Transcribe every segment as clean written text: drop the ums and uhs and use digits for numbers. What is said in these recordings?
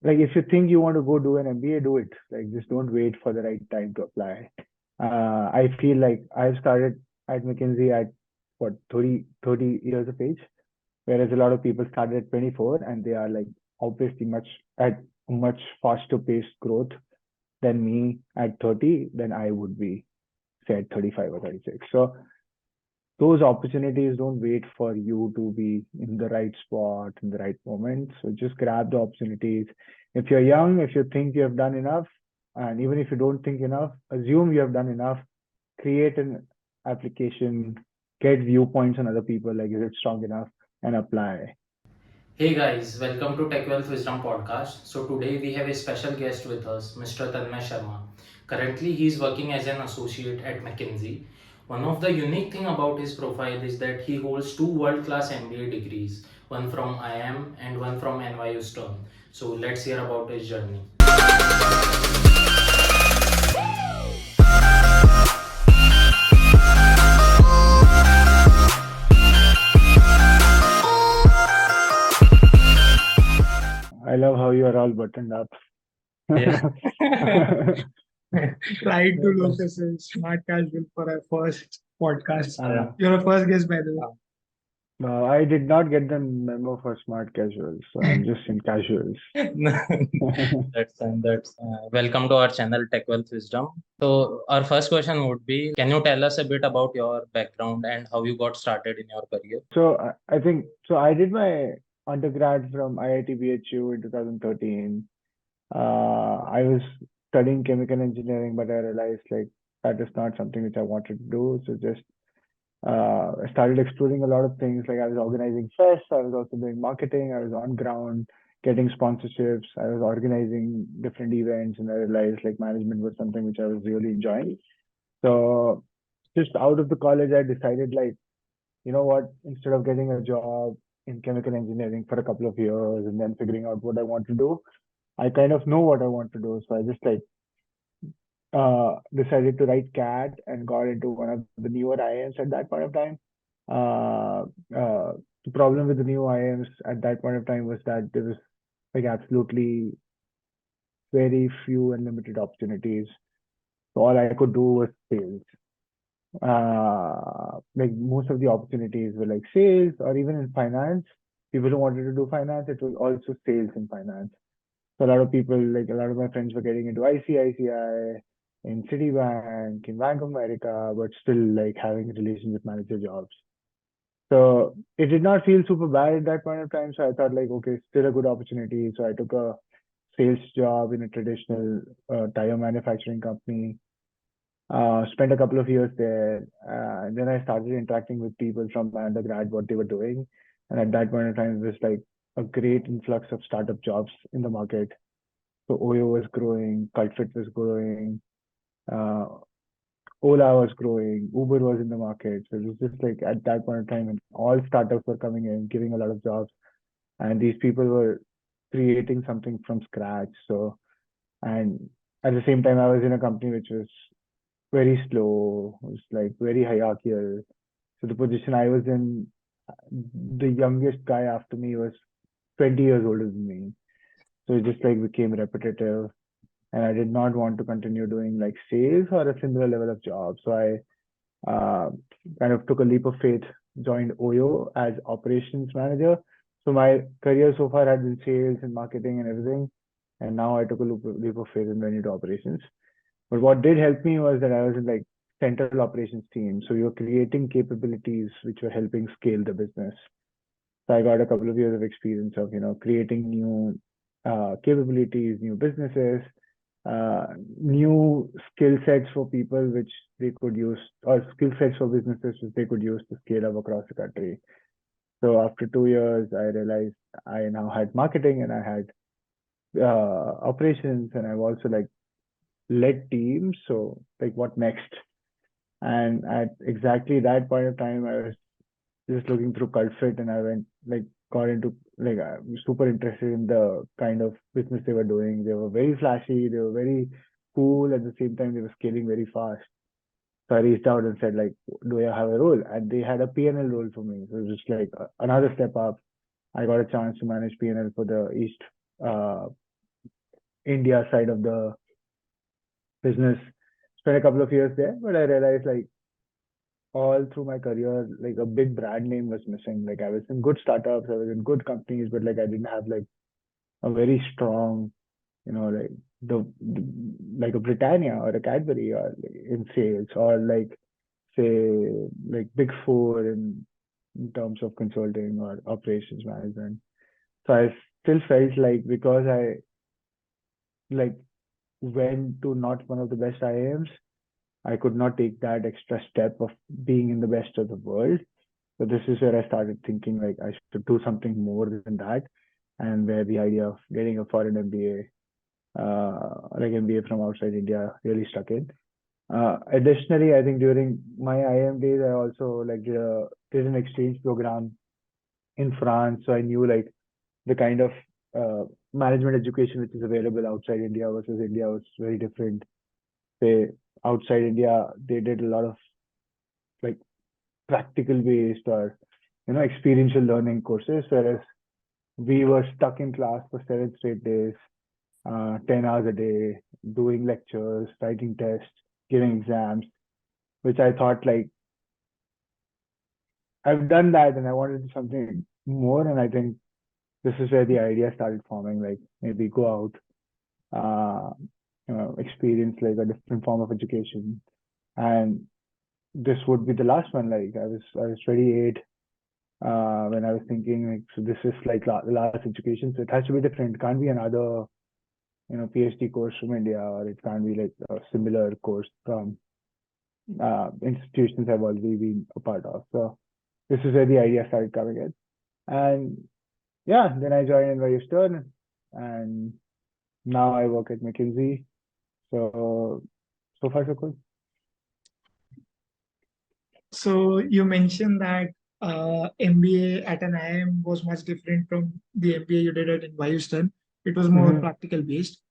like if you think you want to go do an MBA, do it. Like just don't wait for the right time to apply. I feel like I've started at McKinsey at what 30 years of age, whereas a lot of people started at 24 and they are like obviously at much faster paced growth than me at 30 than I would be, say at 35 or 36. So those opportunities don't wait for you to be in the right spot in the right moment. So just grab the opportunities. If you're young, if you think you have done enough, and even if you don't think enough, assume you have done enough. Create an application, get viewpoints on other people, like is it strong enough, and apply. Hey guys, welcome to Tech Wealth Wisdom Podcast. So today we have a special guest with us, Mr. Tanmay Sharma. Currently, he is working as an associate at McKinsey. One of the unique thing about his profile is that he holds two world-class MBA degrees, one from IIM and one from NYU Stern. So let's hear about his journey. I love how you are all buttoned up. Yeah. Try to look as a smart casual for our first podcast. uh, You're a first guest, by the way. no, I did not get the memo for smart casuals, so I'm just in casuals. That's fine. That's welcome to our channel Tech Wealth Wisdom. So our first question would be, can you tell us a bit about your background and how you got started in your career? So I think so. I did my undergrad from IIT BHU in 2013. I was studying chemical engineering, but I realized like that is not something which I wanted to do. So just I started exploring a lot of things. Like I was organizing fests, I was also doing marketing, I was on ground getting sponsorships, I was organizing different events, and I realized like management was something which I was really enjoying. So just out of the college, I decided like, you know what, instead of getting a job in chemical engineering for a couple of years and then figuring out what I want to do, I kind of know what I want to do. So I just like decided to write CAT and got into one of the newer IIMs at that point of time. Uh, uh, the problem with the new IIMs at that point of time was that there was like absolutely very few and limited opportunities. So all I could do was sales. Like most of the opportunities were like sales or even in finance. People who wanted to do finance, it was also sales in finance. So a lot of people, like a lot of my friends were getting into ICICI, in Citibank, in Bank of America, but still like having relationship manager jobs. So it did not feel super bad at that point of time. So I thought like, okay, still a good opportunity. So I took a sales job in a traditional tire manufacturing company. Spent a couple of years there. And then I started interacting with people from my undergrad, what they were doing. And at that point of time, it was like a great influx of startup jobs in the market. So Oyo was growing, Cultfit was growing, uh, Ola was growing, Uber was in the market. So it was just like at that point in time, and all startups were coming in, giving a lot of jobs, and these people were creating something from scratch. So, and at the same time, I was in a company which was very slow, was like very hierarchical. So the position I was in, the youngest guy after me was 20 years older than me. So it just like became repetitive, and I did not want to continue doing like sales or a similar level of job. So I kind of took a leap of faith, joined Oyo as operations manager. So my career so far had been sales and marketing and everything, and now I took a leap of faith and went into operations. But what did help me was that I was in like central operations team. So you're creating capabilities which were helping scale the business. So I got a couple of years of experience of, creating new capabilities, new businesses, uh, new skill sets for people which they could use, or skill sets for businesses which they could use to scale up across the country. So after 2 years, I realized I now had marketing and I had operations, and I've also like led teams. So like, what next? And at exactly that point of time, I was just looking through Cultfit, and I went like got into like I'm super interested in the kind of business they were doing. They were very flashy, they were very cool. At the same time, they were scaling very fast. So I reached out and said like, do I have a role? And they had a P&L role for me. So it was just like another step up. I got a chance to manage P&L for the East uh, India side of the business. Spent a couple of years there, but I realized like all through my career, like a big brand name was missing. Like I was in good startups, I was in good companies, but like I didn't have like a very strong, like the like a Britannia or a Cadbury or like, in sales or like say like Big Four in terms of consulting or operations management. So I still felt like because I like went to not one of the best IIMs, I could not take that extra step of being in the best of the world. So this is where I started thinking like I should do something more than that, and where the idea of getting a foreign MBA, like MBA from outside India, really stuck in. Additionally, I think during my IIM days, I also like did an exchange program in France, so I knew like the kind of management education which is available outside India versus India was very different. Say outside India, they did a lot of like practical based or experiential learning courses, whereas we were stuck in class for 7 straight days, 10 hours a day, doing lectures, writing tests, giving exams, which I thought like I've done that and I wanted something more. And I think this is where the idea started forming, like maybe go out, experience like a different form of education. And this would be the last one. Like I was 28 when I was thinking like, so this is like the last education. So it has to be different. It can't be another, PhD course from India, or it can't be like a similar course from institutions I've already been a part of. So this is where the idea started coming in. And yeah, then I joined NYU Stern, and now I work at McKinsey. So far so good. So you mentioned that MBA at an IIM was much different from the MBA you did at NYU Stern. It was more Mm-hmm. practical based.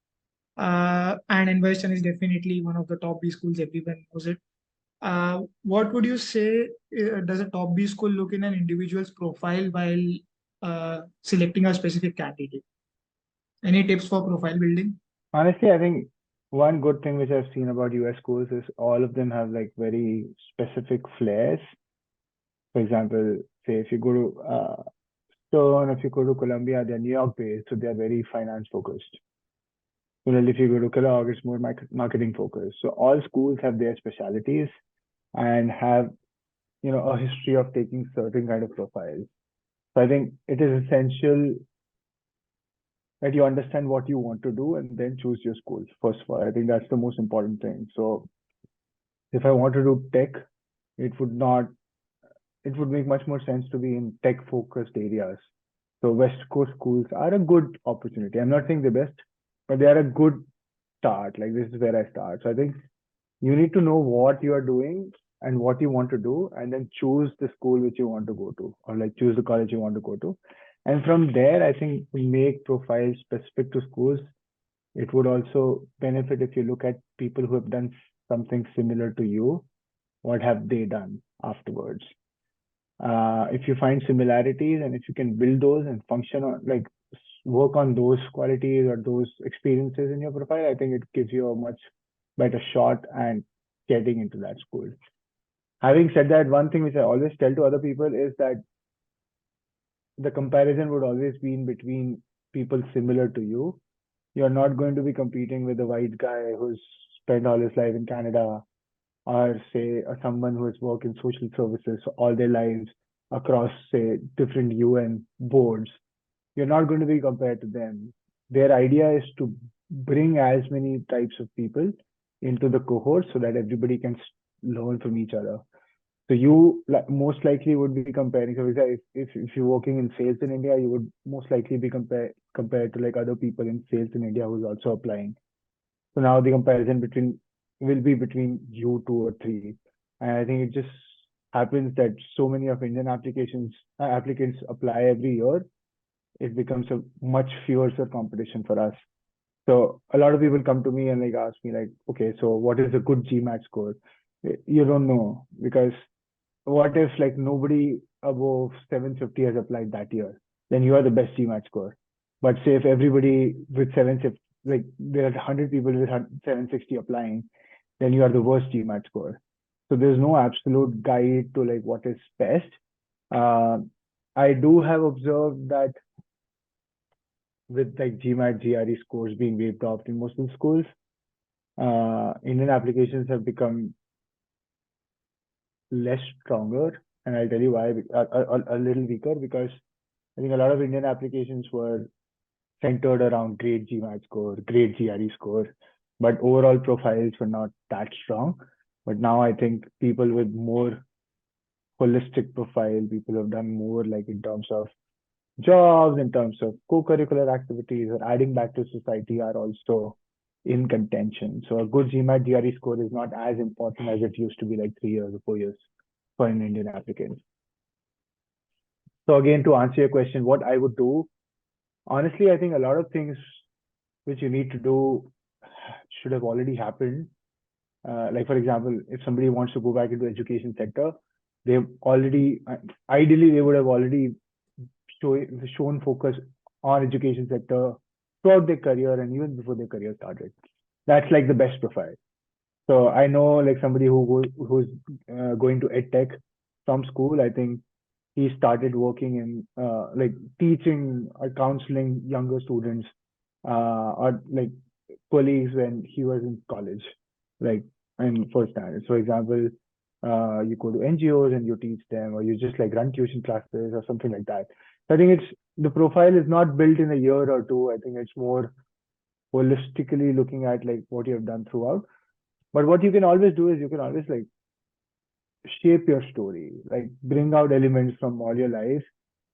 And NYU Stern is definitely one of the top B schools. Everyone knows it. What would you say does a top B school look in an individual's profile while selecting a specific candidate? Any tips for profile building? Honestly, I think one good thing which I've seen about US schools is all of them have like very specific flares. For example, say if you go to Stern, if you go to Columbia, they're New York based, so they're very finance focused. Well, if you go to Kellogg, it's more marketing focused. So all schools have their specialities and have, a history of taking certain kind of profiles. So I think it is essential that you understand what you want to do and then choose your schools. First of all, I think that's the most important thing. So if I want to do tech, it would not, it would make much more sense to be in tech focused areas. So West Coast schools are a good opportunity. I'm not saying the best, but they are a good start. Like this is where I start. So I think you need to know what you are doing and what you want to do, and then choose the school which you want to go to, or like choose the college you want to go to. And from there, I think to make profiles specific to schools, it would also benefit if you look at people who have done something similar to you. What have they done afterwards? If you find similarities and if you can build those and function on like work on those qualities or those experiences in your profile, I think it gives you a much better shot and getting into that school. Having said that, one thing which I always tell to other people is that the comparison would always be in between people similar to you. You're not going to be competing with a white guy who's spent all his life in Canada, or say someone who has worked in social services all their lives across say different UN boards. You're not going to be compared to them. Their idea is to bring as many types of people into the cohort so that everybody can learn from each other. So you most likely would be comparing. So if you're working in sales in India, you would most likely be compared to like other people in sales in India who's also applying. So now the comparison will be between you two or three. And I think it just happens that so many of Indian applicants apply every year. It becomes a much fiercer competition for us. So a lot of people come to me and like ask me like, okay, so what is a good GMAT score? You don't know, because what if like nobody above 750 has applied that year? Then you are the best GMAT score. But say if everybody with like there are 100 people with 760 applying, then you are the worst GMAT score. So there's no absolute guide to like what is best. I do have observed that with like GMAT, GRE scores being waived off in most of the schools, Indian applications have become less stronger, and I'll tell you why. A little weaker, because I think a lot of Indian applications were centered around great GMAT score, great GRE score, but overall profiles were not that strong. But now I think people with more holistic profile, people who have done more like in terms of jobs, in terms of co-curricular activities, or adding back to society are also in contention. So a good GMAT GRE score is not as important as it used to be like 3 years or 4 years for an Indian applicant. So again, to answer your question, what I would do, honestly, I think a lot of things which you need to do should have already happened. Like for example, if somebody wants to go back into education sector, they've already, ideally, they would have already shown focus on education sector throughout their career and even before their career started. That's like the best profile. So I know like somebody who's going to ed tech from school. I think he started working in like teaching or counseling younger students or like colleagues when he was in college, like in first standard. For example, you go to NGOs and you teach them, or you just like run tuition classes or something like that. So I think it's the profile is not built in a year or two. I think it's more holistically looking at like what you have done throughout. But what you can always do is you can always like shape your story, like bring out elements from all your life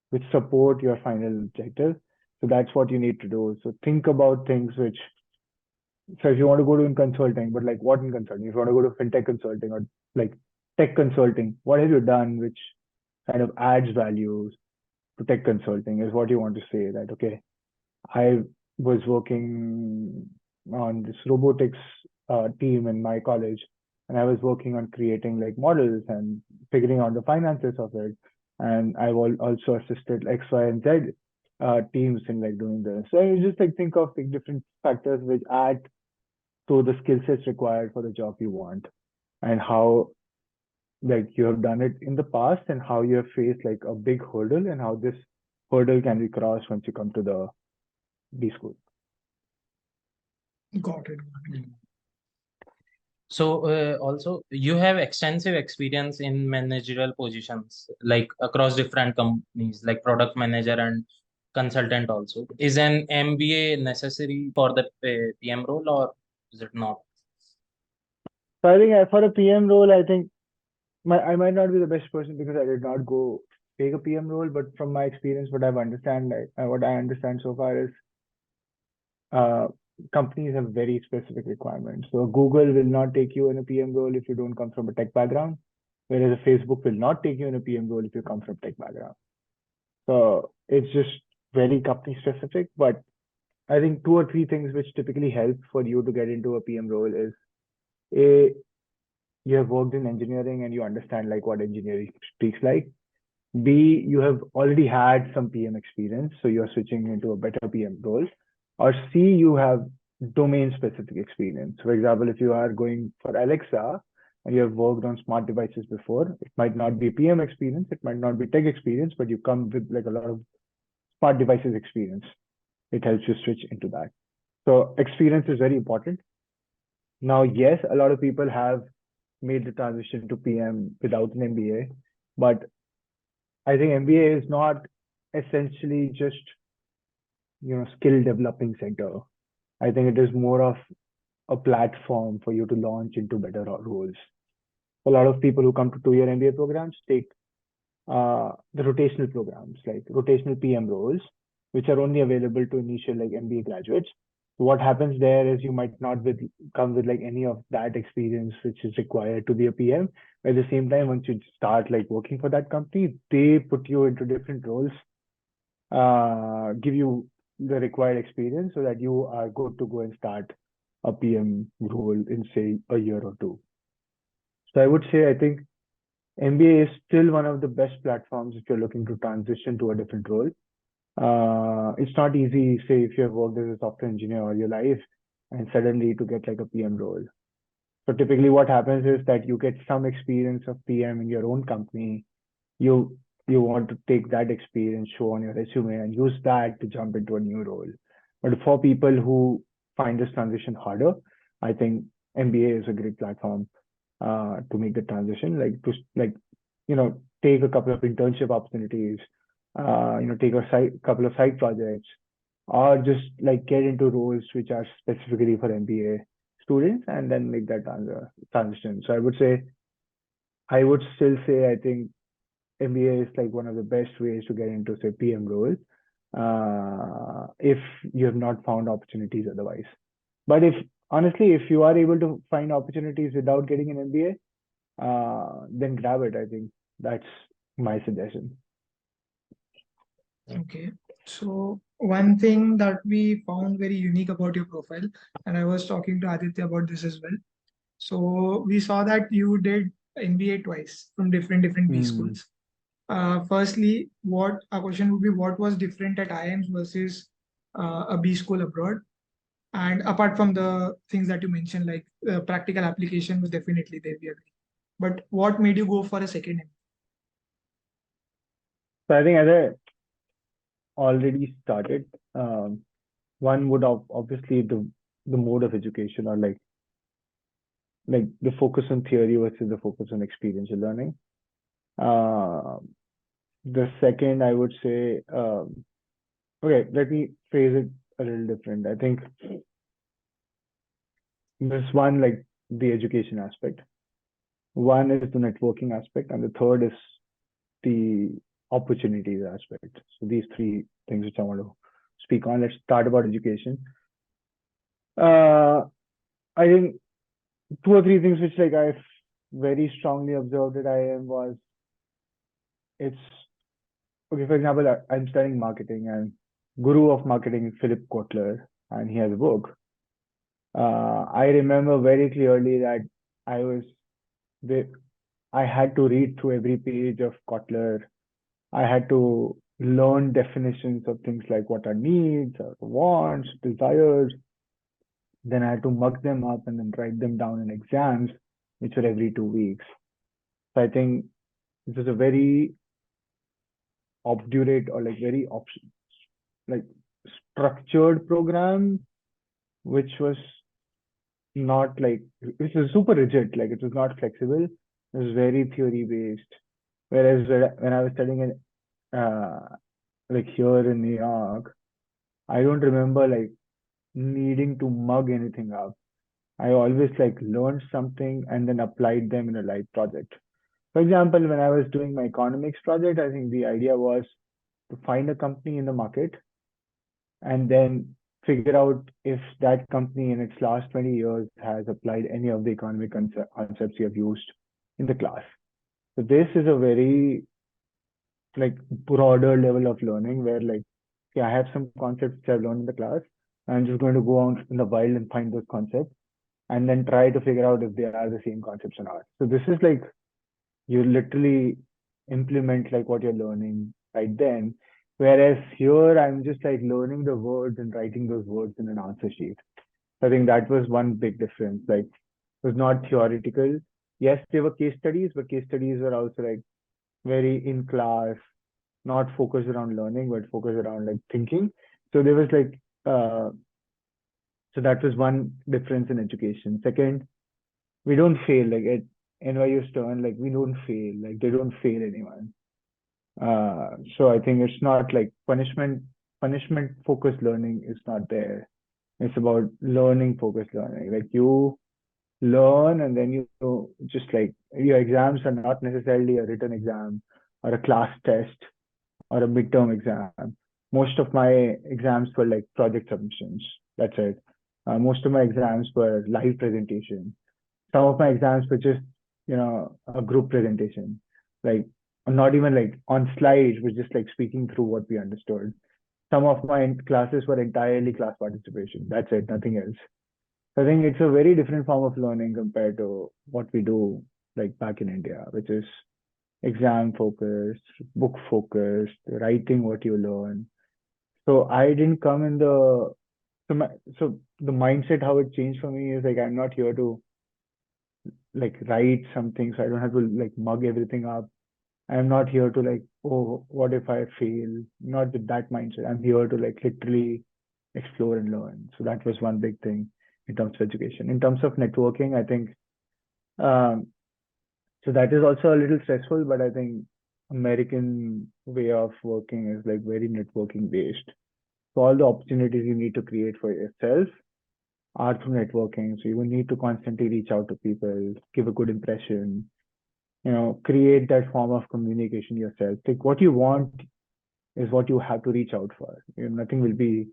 which support your final objective. So that's what you need to do. So think about things which, so if you want to go to in consulting, but like what in consulting? If you want to go to fintech consulting or like tech consulting, what have you done which kind of adds value to tech consulting is what you want to say that, okay, I was working on this robotics team in my college, and I was working on creating like models and figuring out the finances of it. And I've also assisted X, Y, and Z teams in like doing this. So you just like think of like different factors which add to the skill sets required for the job you want, and how like you have done it in the past, and how you have faced like a big hurdle, and how this hurdle can be crossed once you come to the B school. Got it. So also you have extensive experience in managerial positions, like across different companies, like product manager and consultant also. Is an MBA necessary for the PM role, or is it not? So I think for a PM role, I think I might not be the best person because I did not go take a PM role, but from my experience, what I understand so far is uh, companies have very specific requirements. So Google will not take you in a PM role if you don't come from a tech background, whereas a Facebook will not take you in a PM role if you come from tech background. So it's just very company specific, but I think 2 or 3 things which typically help for you to get into a PM role is A, you have worked in engineering and you understand like what engineering speaks like. B, you have already had some PM experience, so you're switching into a better PM role. Or C, you have domain specific experience. For example, if you are going for Alexa and you have worked on smart devices before, it might not be PM experience, it might not be tech experience, but you come with like a lot of smart devices experience. It helps you switch into that. So experience is very important. Now, yes, a lot of people have made the transition to PM without an MBA, but I think MBA is not essentially just skill developing center. I think it is more of a platform for you to launch into better roles. A lot of people who come to 2 year MBA programs take the rotational programs, like rotational PM roles, which are only available to initial like MBA graduates. So what happens there is you might not come with like any of that experience which is required to be a PM. At the same time, once you start like working for that company, they put you into different roles, give you the required experience so that you are good to go and start a PM role in say a year or two. So I would say I think MBA is still one of the best platforms if you're looking to transition to a different role. It's not easy, say, if you have worked as a software engineer all your life and suddenly to get like a PM role. So typically what happens is that you get some experience of PM in your own company. You you want to take that experience, show on your resume, and use that to jump into a new role. But for people who find this transition harder, I think MBA is a great platform to make the transition. Take a couple of internship opportunities, take a couple of side projects, or just like get into roles which are specifically for MBA students, and then make that transition. So I would still say I think MBA is like one of the best ways to get into say PM role, if you have not found opportunities otherwise. But if honestly, if you are able to find opportunities without getting an MBA, then grab it. I think that's my suggestion. Okay. So one thing that we found very unique about your profile, and I was talking to Aditya about this as well. So we saw that you did MBA twice from different B Hmm. schools. Firstly, what our question would be, what was different at IIMs versus a B school abroad? And apart from the things that you mentioned, like practical application was definitely there, we agree. But what made you go for a second MBA? So I think as I already started, one would obviously the mode of education, or like the focus on theory versus the focus on experiential learning. Uh, the second, I would say, okay, let me phrase it a little different. I think this one, like the education aspect. One is the networking aspect, and the third is the opportunities aspect. So these three things which I want to speak on. Let's start about education. Uh, I think two or three things which like I've very strongly observed at IIM was it's okay. For example, I'm studying marketing, and guru of marketing is Philip Kotler, and he has a book. I remember very clearly that I was the I had to read through every page of Kotler. I had to learn definitions of things like what are needs, or wants, desires. Then I had to mug them up and then write them down in exams, which were every 2 weeks. So I think this was a very obdurate, or like very like structured program, which was not like, which was super rigid. Like it was not flexible. It was very theory based. Whereas when I was studying in like here in New York, I don't remember like needing to mug anything up. I always like learned something and then applied them in a live project. For example, when I was doing my economics project, I think the idea was to find a company in the market and then figure out if that company in its last 20 years has applied any of the economic concepts you have used in the class. So this is a very like broader level of learning where like, okay, I have some concepts which I've learned in the class. I'm just going to go out in the wild and find those concepts and then try to figure out if they are the same concepts or not. So this is like you literally implement like what you're learning right then. Whereas here I'm just like learning the words and writing those words in an answer sheet. I think that was one big difference. Like it was not theoretical. Yes, there were case studies, but case studies were also like very in class, not focused around learning, but focused around like thinking. So there was like so that was one difference in education. Second, we don't fail like at NYU Stern, like we don't fail, like they don't fail anyone. So I think it's not like punishment focused learning is not there. It's about learning focused learning. Like you learn and then you just like your exams are not necessarily a written exam or a class test or a midterm exam. Most of my exams were like project submissions. That's it. Most of my exams were live presentation. Some of my exams were just, a group presentation. Like not even like on slides, we're just like speaking through what we understood. Some of my classes were entirely class participation. That's it, nothing else. So I think it's a very different form of learning compared to what we do like back in India, which is exam focused, book focused, writing what you learn. So I didn't come in so the mindset how it changed for me is like I'm not here to like write something, so I don't have to like mug everything up. I'm not here to like, oh, what if I fail? Not with that mindset. I'm here to like literally explore and learn. So that was one big thing in terms of education. In terms of networking, I think um, so that is also a little stressful, but I think American way of working is like very networking based. So all the opportunities you need to create for yourself are through networking. So you will need to constantly reach out to people, give a good impression, create that form of communication yourself. Like what you want is what you have to reach out for. Nothing will be,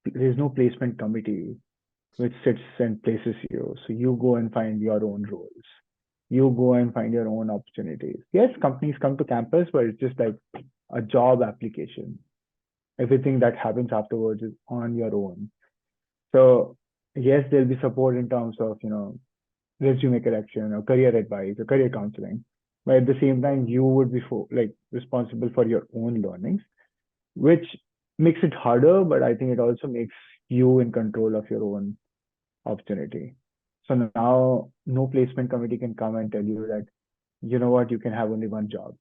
there's no placement committee which sits and places you. So you go and find your own roles. You go and find your own opportunities. Yes, companies come to campus, but it's just like a job application. Everything that happens afterwards is on your own. So yes, there'll be support in terms of, resume correction or career advice or career counseling. But at the same time, you would be like responsible for your own learnings, which makes it harder, but I think it also makes you in control of your own opportunity. So now no placement committee can come and tell you that, you know what, you can have only one job.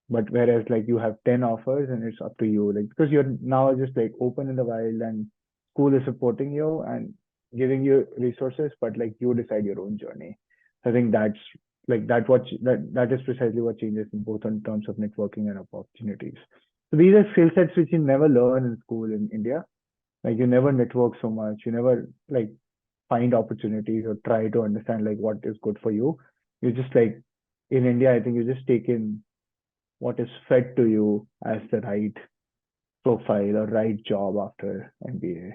But whereas like you have 10 offers and it's up to you, like because you're now just like open in the wild and school is supporting you and giving you resources, but like you decide your own journey. I think that's like that is precisely what changes in both in terms of networking and opportunities. So these are skill sets which you never learn in school in India. Like you never network so much, you never like find opportunities or try to understand like what is good for you. You just like in India, I think you just take in what is fed to you as the right profile or right job after MBA.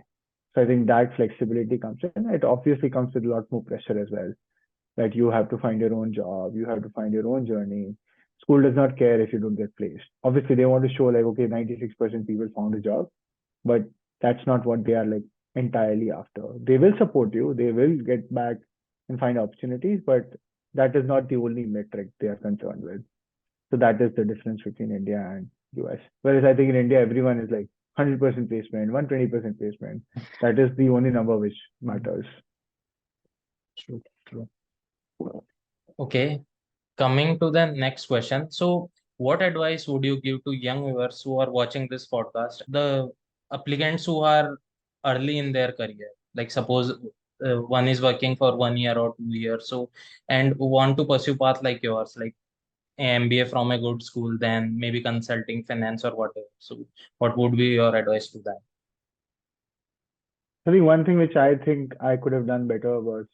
So I think that flexibility comes in. It obviously comes with a lot more pressure as well. That you have to find your own job, you have to find your own journey. School does not care if you don't get placed. Obviously, they want to show like, okay, 96% people found a job, but that's not what they are like entirely after. They will support you, they will get back and find opportunities, but that is not the only metric they are concerned with. So that is the difference between India and US. Whereas I think in India, everyone is like 100% placement, 120% placement. That is the only number which matters. True, true. Okay, coming to the next question. So, what advice would you give to young viewers who are watching this podcast? The applicants who are early in their career, like suppose one is working for 1 year or 2 years, so and want to pursue path like yours, like MBA from a good school, then maybe consulting, finance, or whatever. So, what would be your advice to them? I think one thing which I think I could have done better was,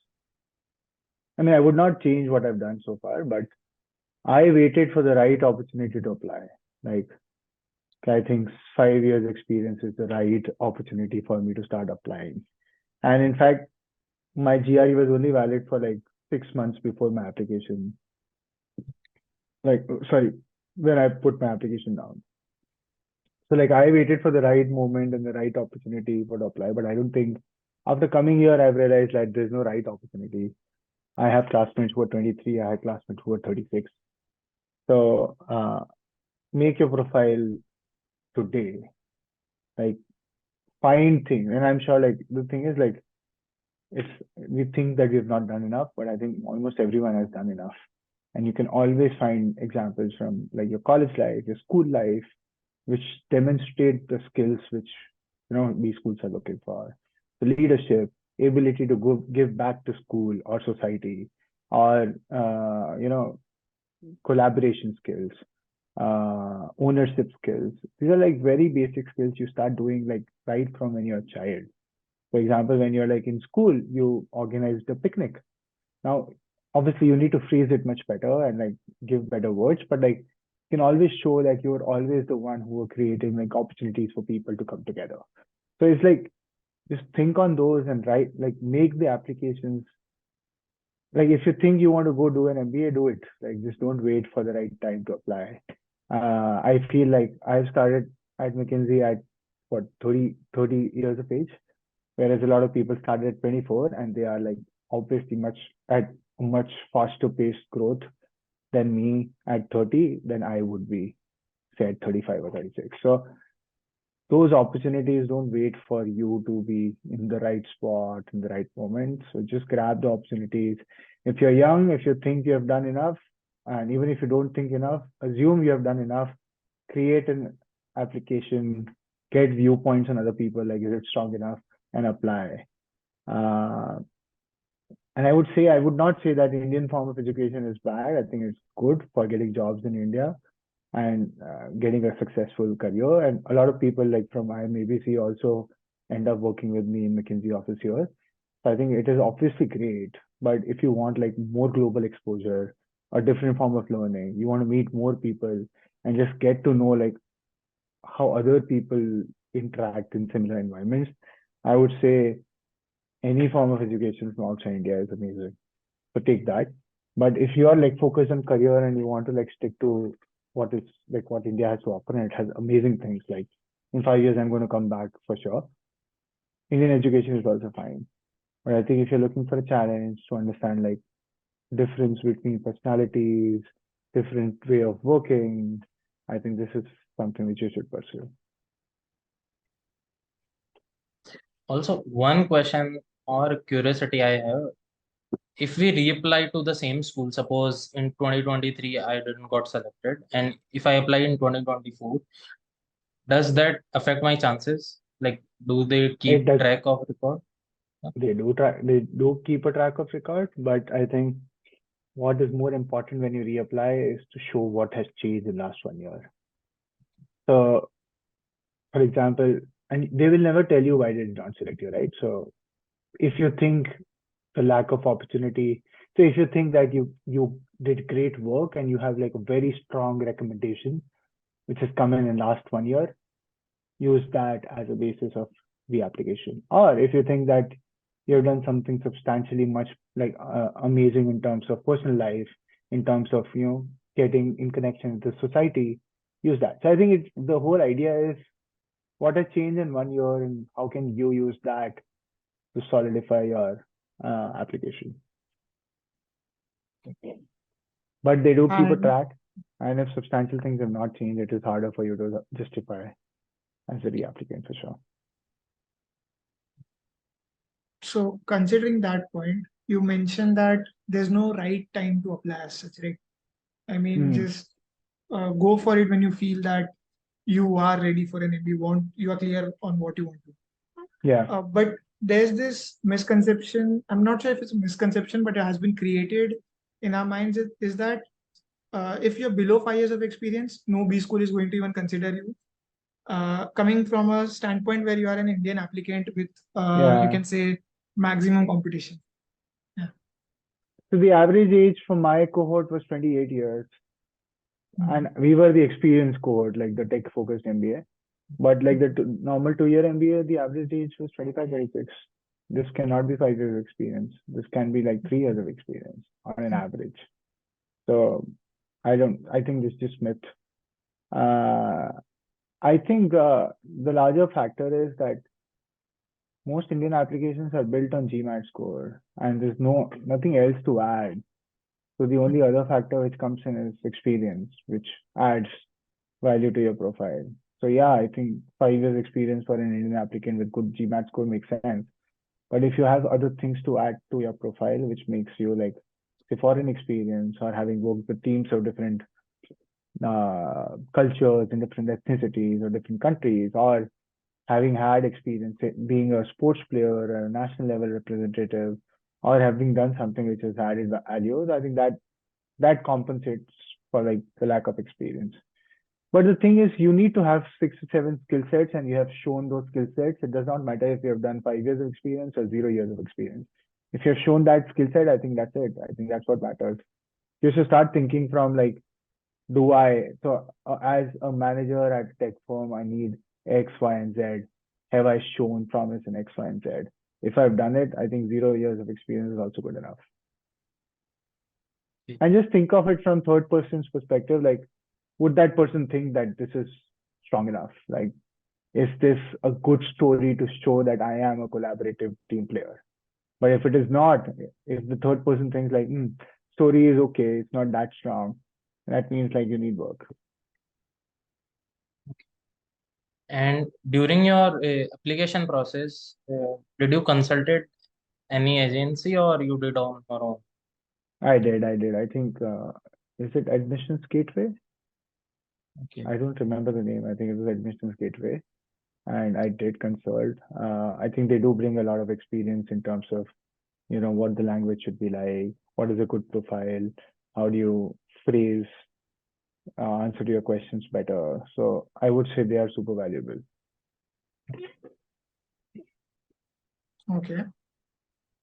I mean, I would not change what I've done so far, but I waited for the right opportunity to apply. Like, I think 5 years experience is the right opportunity for me to start applying. And in fact, my GRE was only valid for like 6 months before my application. Like, sorry, when I put my application down. So like I waited for the right moment and the right opportunity for to apply, but I don't think after coming here I've realized that there's no right opportunity. I have classmates who are 23, I have classmates who are 36. So make your profile today. Like find things. And I'm sure like the thing is like it's we think that we've not done enough, but I think almost everyone has done enough. And you can always find examples from like your college life, your school life, which demonstrate the skills which these schools are looking for. The leadership, ability to go give back to school or society, or collaboration skills, ownership skills. These are like very basic skills you start doing like right from when you're a child. For example, when you're like in school, you organized a picnic. Now, obviously, you need to phrase it much better and like give better words, but like you can always show that you're always the one who are creating like opportunities for people to come together. So it's like just think on those and write, like make the applications. Like if you think you want to go do an MBA, do it. Like just don't wait for the right time to apply. I feel like I've started at McKinsey at what 30 years of age, whereas a lot of people started at 24 and they are like obviously at a much faster paced growth than me at 30 than I would be say at 35 or 36. So those opportunities don't wait for you to be in the right spot, in the right moment. So just grab the opportunities. If you're young, if you think you have done enough, and even if you don't think enough, assume you have done enough, create an application, get viewpoints on other people, like is it strong enough, and apply. Uh, and I would not say that the Indian form of education is bad. I think it's good for getting jobs in India and getting a successful career. And a lot of people like from IIM ABC also end up working with me in McKinsey office here. So I think it is obviously great. But if you want like more global exposure, a different form of learning, you want to meet more people and just get to know like how other people interact in similar environments, I would say any form of education from outside India is amazing. So take that. But if you are like focused on career and you want to like stick to what is like what India has to offer, and it has amazing things like in 5 years I'm going to come back for sure. Indian education is also fine. But I think if you're looking for a challenge to understand like difference between personalities, different way of working, I think this is something which you should pursue. Also, one question or curiosity I have, if we reapply to the same school, suppose in 2023 I didn't got selected, and if I apply in 2024, does that affect my chances? Like, do they It keep does track of record? they do keep a track of record, but I think what is more important when you reapply is to show what has changed in the last 1 year. So, for example, and they will never tell you why they did not select you, right? So, if you think the lack of opportunity, so if you think that you did great work and you have like a very strong recommendation which has come in last 1 year, use that as a basis of the application. Or if you think that you've done something substantially much like amazing in terms of personal life, in terms of getting in connection with the society, use that. So I think it's the whole idea is what has changed in 1 year and how can you use that to solidify your application. But they do keep a And track, and if substantial things have not changed, it is harder for you to justify as a reapplicant for sure. so considering that point, you mentioned that there's no right time to apply as such, right? I mean, Mm, just go for it when you feel that you are ready for an MBA, you are clear on what you want to. yeah, But there's this misconception. I'm not sure if it's a misconception, but it has been created in our minds. Is that if you're below 5 years of experience, no B school is going to even consider you. Coming from a standpoint where you are an Indian applicant with, you yeah. can say, maximum competition. Yeah. So the average age for my cohort was 28 years, and Mhm. we were the experienced cohort, like the tech-focused MBA. But like the normal 2 year MBA, the average age was 25, 26. This cannot be 5 years of experience. This can be like 3 years of experience on an average. So I think this just myth. Uh, I think the larger factor is that most Indian applications are built on GMAT score, and there's nothing else to add. So the only other factor which comes in is experience, which adds value to your profile. So yeah, I think 5 years experience for an Indian applicant with good GMAT score makes sense. But if you have other things to add to your profile, which makes you like say foreign experience or having worked with teams of different cultures and different ethnicities or different countries, or having had experience being a sports player or a national level representative, or having done something which has added values, I think that compensates for like the lack of experience. But the thing is, you need to have 6 to 7 skill sets, and you have shown those skill sets. It does not matter if you have done 5 years of experience or 0 years of experience. If you have shown that skill set, I think that's it. I think that's what matters. You should start thinking from like, as a manager at a tech firm, I need X, Y, and Z. Have I shown promise in X, Y, and Z? If I've done it, I think 0 years of experience is also good enough. And just think of it from third person's perspective. Like, would that person think that this is strong enough? Like, is this a good story to show that I am a collaborative team player? But if it is not, if the third person thinks like, story is okay, it's not that strong, that means like you need work. And during your application process, did you consulted any agency or you did on your own? I did. I think, is it Admissions Gateway? Okay. I don't remember the name. I think it was Admissions Gateway. And I did consult. I think they do bring a lot of experience in terms of, what the language should be like, what is a good profile, how do you phrase, answer to your questions better. So I would say they are super valuable. Okay.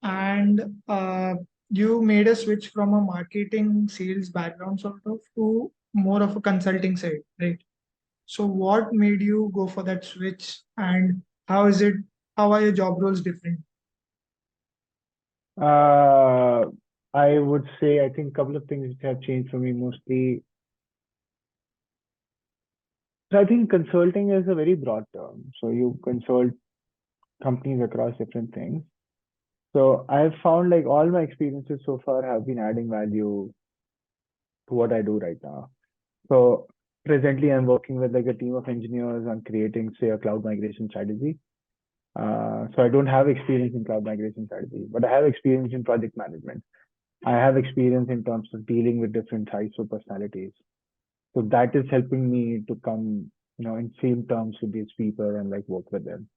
And you made a switch from a marketing sales background sort of to more of a consulting side, right? So what made you go for that switch, and how are your job roles different? Uh, I would say, I think a couple of things which have changed for me mostly. So I think consulting is a very broad term. So you consult companies across different things. So I've found like all my experiences so far have been adding value to what I do right now. So presently I'm working with like a team of engineers on creating, say, a cloud migration strategy. So I don't have experience in cloud migration strategy, but I have experience in project management. I have experience in terms of dealing with different types of personalities. So that is helping me to come, in same terms with these people and like work with them.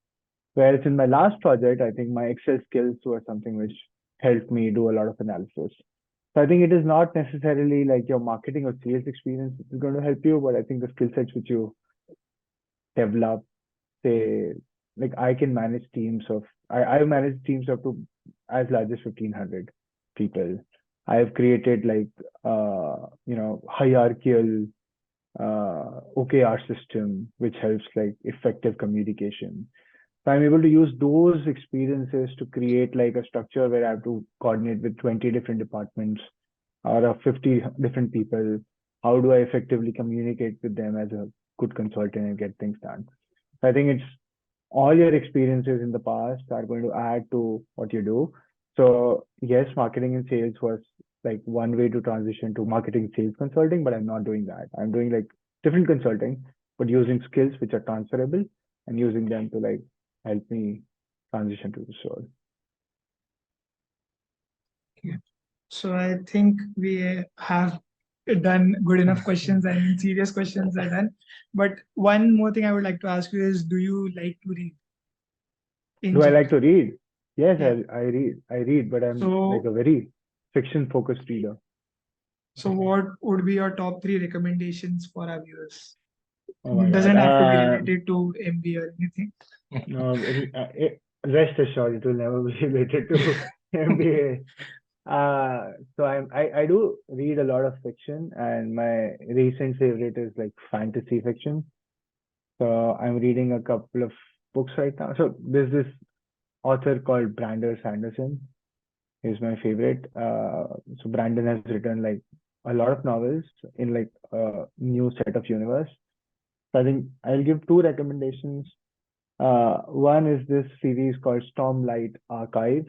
Whereas in my last project, I think my Excel skills were something which helped me do a lot of analysis. So I think it is not necessarily like your marketing or sales experience which is going to help you, but I think the skill sets which you develop, say, like I can manage teams of, I've managed teams up to as large as 1,500 people. I have created like, hierarchical OKR system, which helps like effective communication. So I'm able to use those experiences to create like a structure where I have to coordinate with 20 different departments or 50 different people. How do I effectively communicate with them as a good consultant and get things done? So I think it's all your experiences in the past are going to add to what you do. So yes, marketing and sales was like one way to transition to marketing sales consulting, but I'm not doing that. I'm doing like different consulting, but using skills which are transferable and using them to like help me transition to this role. So I think we have done good enough questions. I mean, serious questions are done. But one more thing I would like to ask you is, do you like to read in Do I general? like to read? Yes, Yeah. I read. I read, but I'm like So, a very fiction focused reader. so what would be your top three recommendations for our viewers? Oh my God. Doesn't have to be related to MBA or anything. No, rest assured, it will never be related to MBA. So I do read a lot of fiction, and my recent favorite is like fantasy fiction. So I'm reading a couple of books right now. So there's this author called Brandon Sanderson. He's my favorite. So Brandon has written like a lot of novels in like a new set of universe. So I think I'll give two recommendations. One is this series called Stormlight Archive,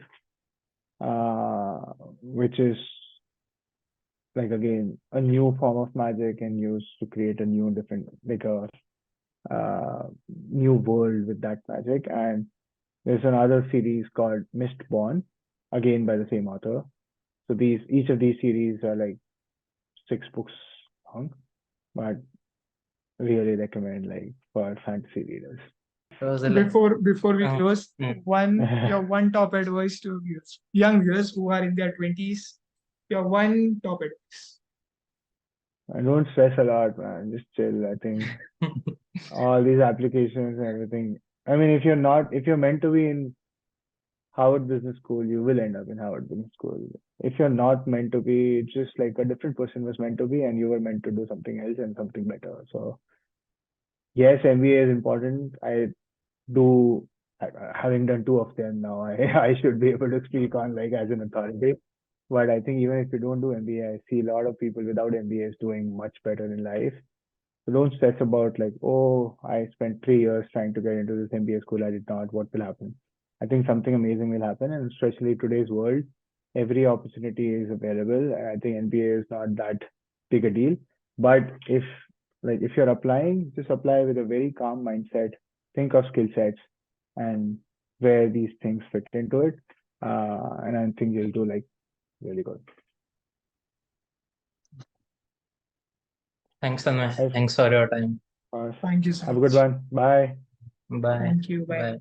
which is like again a new form of magic and used to create a new different like a new world with that magic. And there's another series called Mistborn, again by the same author. So these each of these series are like 6 books long, but really recommend like for fantasy readers. Before we close, Mm. your one top advice to viewers, young viewers who are in their 20s, your one top advice. I don't stress a lot, man. Just chill. I think all these applications and everything. I mean, if you're meant to be in Harvard Business School, you will end up in Harvard Business School. If you're not meant to be, it's just like a different person was meant to be, and you were meant to do something else and something better. So yes, MBA is important. I do, having done two of them now, I should be able to speak on like as an authority. But I think even if you don't do MBA, I see a lot of people without MBAs doing much better in life. So don't stress about like, oh, I spent 3 years trying to get into this MBA school. I did not. What will happen? I think something amazing will happen, and especially today's world, every opportunity is available. I think MBA is not that big a deal. But if you're applying, just apply with a very calm mindset think of skill sets and where these things fit into it. And I think you'll do like really good. Thanks, Tanmay. Yes. Thanks for your time. Uh, Thank you so have a good much. one. Bye. Bye. Thank you. Bye. Bye.